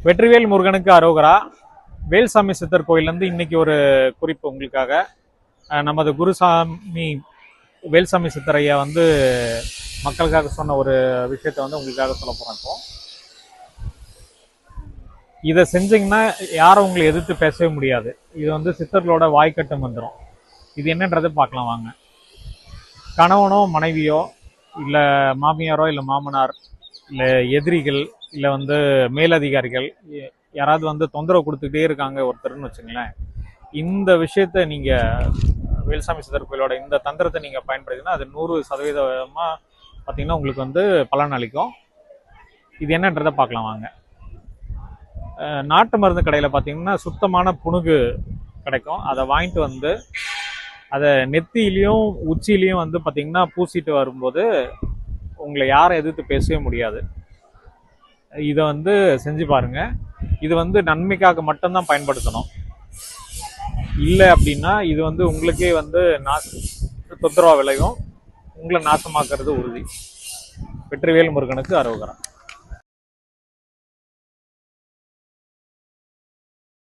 வெற்றிவேல் முருகனுக்கு அரோகரா. வேல்சாமி சித்தர் கோயிலேருந்து இன்னைக்கு ஒரு குறிப்பு உங்களுக்காக. நமது குருசாமி வேல்சாமி சித்தரையா மக்களுக்காக சொன்ன ஒரு விஷயத்த உங்களுக்காக சொல்ல போகிறேன். இப்போ இதை செஞ்சீங்கன்னா யாரும் உங்களை எதிர்த்து பேசவே முடியாது. இது சித்தர்களோட வாய்க்கட்டு மந்திரம். இது என்னன்றதை பார்க்கலாம் வாங்க. கணவனோ மனைவியோ இல்லை மாமியாரோ இல்லை மாமனார் இல்லை எதிரிகள் இல்லை மேலதிகாரிகள் யாராவது தொந்தரவு கொடுத்துக்கிட்டே இருக்காங்க ஒருத்தர்னு வச்சுங்களேன், இந்த விஷயத்த நீங்கள் வேல்சாமி சித்தர் கோயிலோட இந்த தந்திரத்தை நீங்கள் பயன்படுத்தினா அது 100% பார்த்தீங்கன்னா உங்களுக்கு பலன் அளிக்கும். இது என்னன்றதை பார்க்கலாம் வாங்க. நாட்டு மருந்து கடையில் பார்த்தீங்கன்னா சுத்தமான புணுகு கிடைக்கும். அதை வாங்கிட்டு அதை நெத்தியிலையும் உச்சியிலையும் பார்த்தீங்கன்னா பூசிட்டு வரும்போது உங்களை யாரும் எதிர்த்து பேசவே முடியாது. இதை செஞ்சு பாருங்க. இது நன்மைக்காக மட்டும்தான் பயன்படுத்தணும். இல்லை அப்படின்னா இது உங்களுக்கே தொந்தரவா விளையும். உங்களை நாசமாக்குறது உறுதி. வெற்றிவேல் முருகனுக்கு அரோகரா.